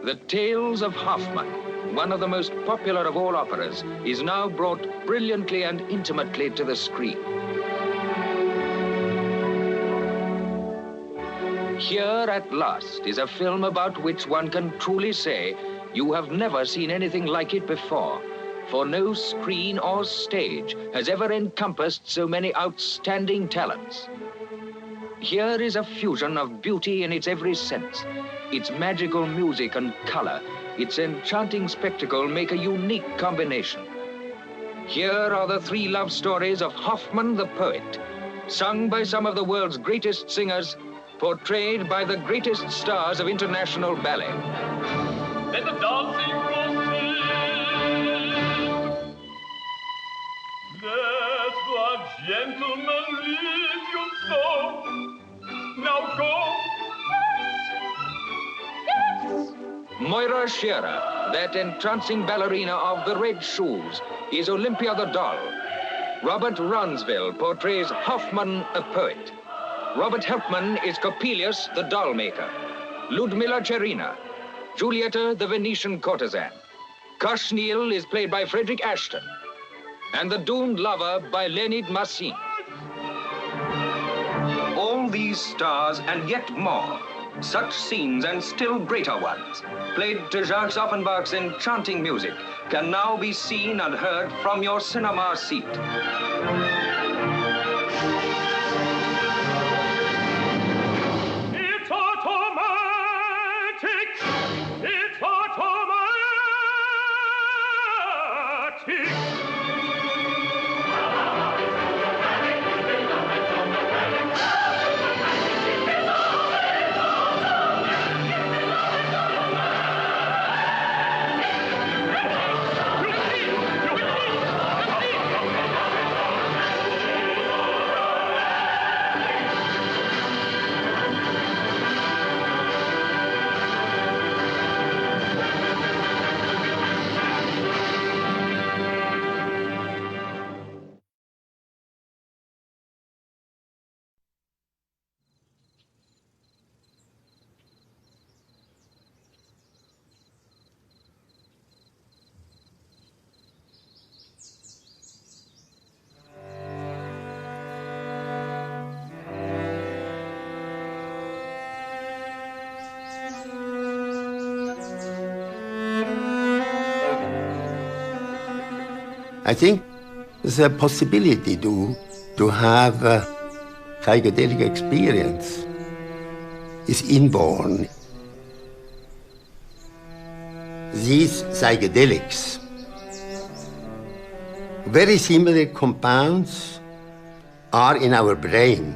The Tales of Hoffman, one of the most popular of all operas, is now brought brilliantly and intimately to the screen. Here at last is a film about which one can truly say you have never seen anything like it before, for no screen or stage has ever encompassed so many outstanding talents. Here is a fusion of beauty in its every sense. Its magical music and color, its enchanting spectacle make a unique combination. Here are the three love stories of Hoffman the poet, sung by some of the world's greatest singers, portrayed by the greatest stars of international ballet. Let the dancing proceed. Let the gentleman lead you so. Now go. Yes. Moira Shearer, that entrancing ballerina of the red shoes, is Olympia the doll. Robert Ronsville portrays Hoffman, a poet. Robert Hofmann is Coppelius, the doll maker. Ludmilla Cherina, Giulietta, the Venetian courtesan. Koshniel is played by Frederick Ashton. And the doomed lover by Leonid Massin. All these stars and yet more, such scenes and still greater ones, played to Jacques Offenbach's enchanting music, can now be seen and heard from your cinema seat. It's automatic. It's automatic. I think the possibility to have a psychedelic experience is inborn. These psychedelics, very similar compounds, are in our brain.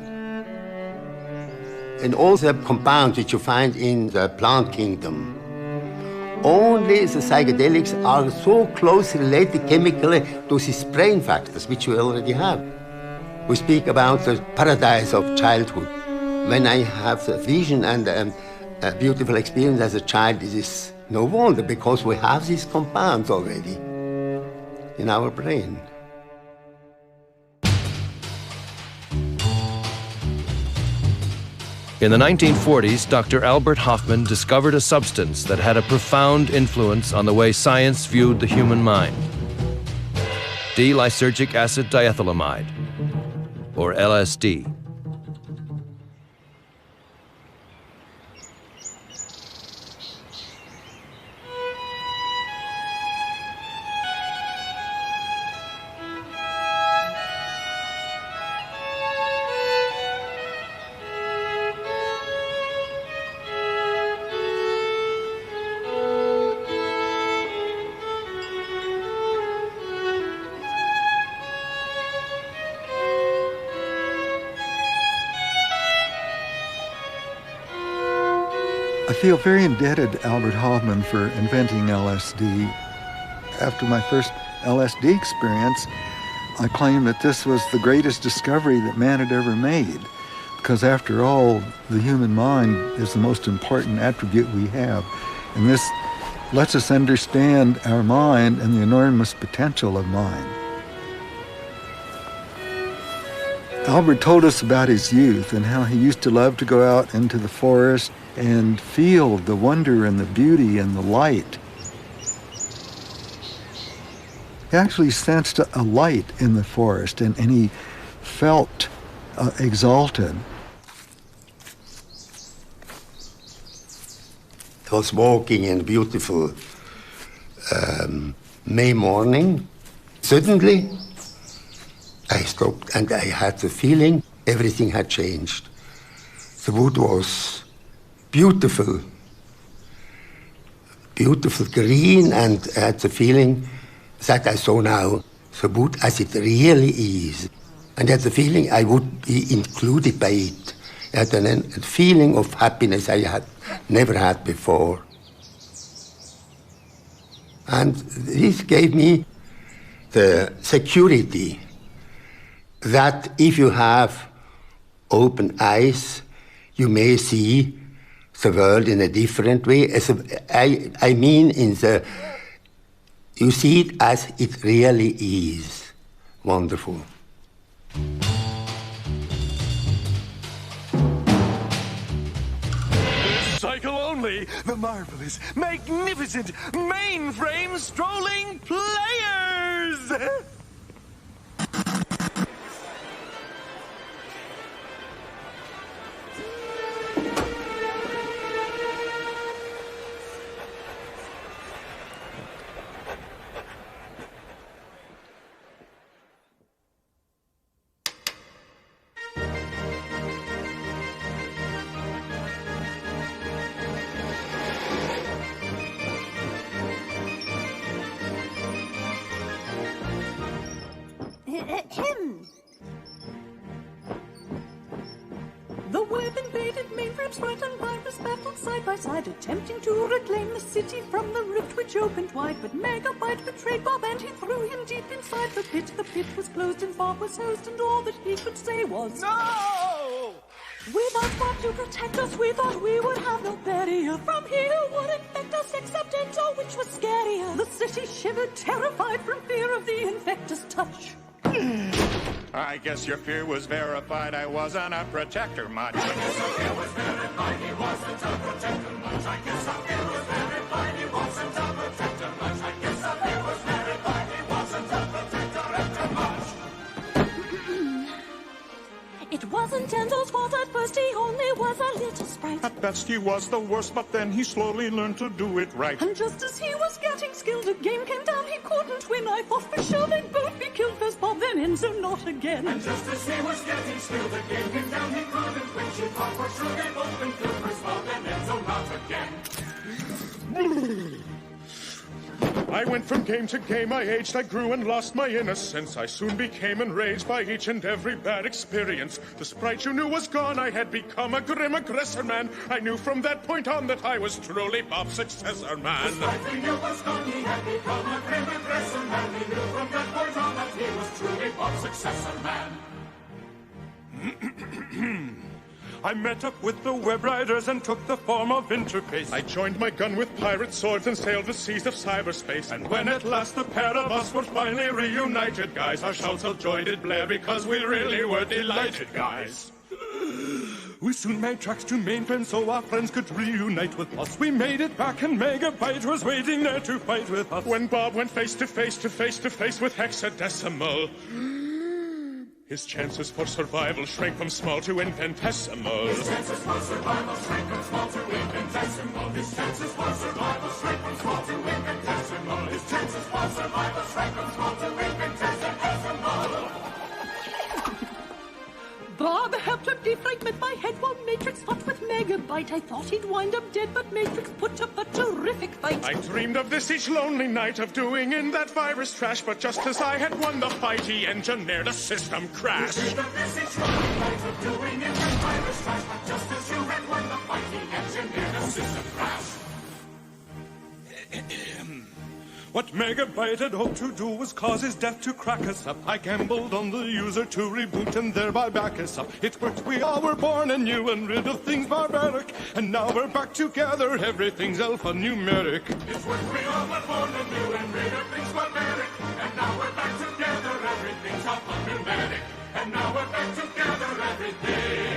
And all the compounds which you find in the plant kingdom, only the psychedelics are so closely related chemically to these brain factors, which we already have. We speak about the paradise of childhood. When I have the vision and a beautiful experience as a child, it is no wonder, because we have these compounds already in our brain. In the 1940s, Dr. Albert Hoffman discovered a substance that had a profound influence on the way science viewed the human mind. D-lysergic acid diethylamide, or LSD. I feel very indebted to Albert Hoffman for inventing LSD. After my first LSD experience, I claimed that this was the greatest discovery that man had ever made, because after all, the human mind is the most important attribute we have, and this lets us understand our mind and the enormous potential of mind. Albert told us about his youth and how he used to love to go out into the forest and feel the wonder and the beauty and the light. He actually sensed a light in the forest, and he felt exalted. I was walking in a beautiful May morning. Suddenly, I stopped and I had the feeling everything had changed. The wood was beautiful, beautiful green, and I had the feeling that I saw now the wood as it really is. And I had the feeling I would be included by it. I had a feeling of happiness I had never had before. And this gave me the security that if you have open eyes, you may see the world in a different way. I mean, you see it as it really is. Wonderful. Cycle only, the marvelous, magnificent, mainframe strolling players! The web invaded mainframes, right and virus battled side by side, attempting to reclaim the city from the rift which opened wide. But Megabyte betrayed Bob and he threw him deep inside the pit. The pit was closed and Bob was host, and all that he could say was, "No!" Without Bob to protect us, we thought we would have no barrier. From here would infect us, except Ento, which was scarier. The city shivered, terrified from fear of the infector's touch. I guess your fear was verified. I wasn't a protector much. I guess our fear was verified. He wasn't a protector much. I guess our fear was verified. He wasn't a protector much. I guess our fear was verified. He wasn't a protector much. It wasn't Enzo's fault at first, he only was a little sprite. At best he was the worst, but then he slowly learned to do it right. And just as he was getting skilled, a game came down he couldn't win. I thought for sure they'd both be killed, first Bob, then Enzo, not again. And just as he was getting skilled, a game came down he couldn't win. She thought for sure they'd both been killed, first Bob, then Enzo, not again. I went from game to game, I aged, I grew and lost my innocence. I soon became enraged by each and every bad experience. The sprite you knew was gone, I had become a grim aggressor man. I knew from that point on that I was truly Bob's successor man. The sprite we knew was gone, he had become a grim aggressor man. We knew from that point on that he was truly Bob's successor man. I met up with the web riders and took the form of Interpace. I joined my gun with pirate swords and sailed the seas of cyberspace. And when at last the pair of us were finally reunited, guys, our shouts of joy did blare because we really were delighted, guys. We soon made tracks to mainframe so our friends could reunite with us. We made it back and Megabyte was waiting there to fight with us. When Bob went face to face with hexadecimal, his chances for survival shrank from small to infinitesimal. His chances for survival shrank from small to infinitesimal. His chances for survival shrank from small to infinitesimal. His chances for survival shrank from small to infinitesimal. Bob helped him defragment my head while Matrix fought with Megabyte. I thought he'd wind up dead, but Matrix put up a terrific fight. I dreamed of this each lonely night, of doing in that virus trash, but just as I had won the fight, he engineered a system crash. I dreamed of this each lonely night, of doing in that virus trash, but just as you had won the fight, he engineered a system crash. What Megabyte had hoped to do was cause his death to crack us up. I gambled on the user to reboot and thereby back us up. It worked, we all were born anew and rid of things barbaric. And now we're back together, everything's alphanumeric. It worked, we all were born anew and rid of things barbaric. And now we're back together, everything's alphanumeric. And now we're back together, everything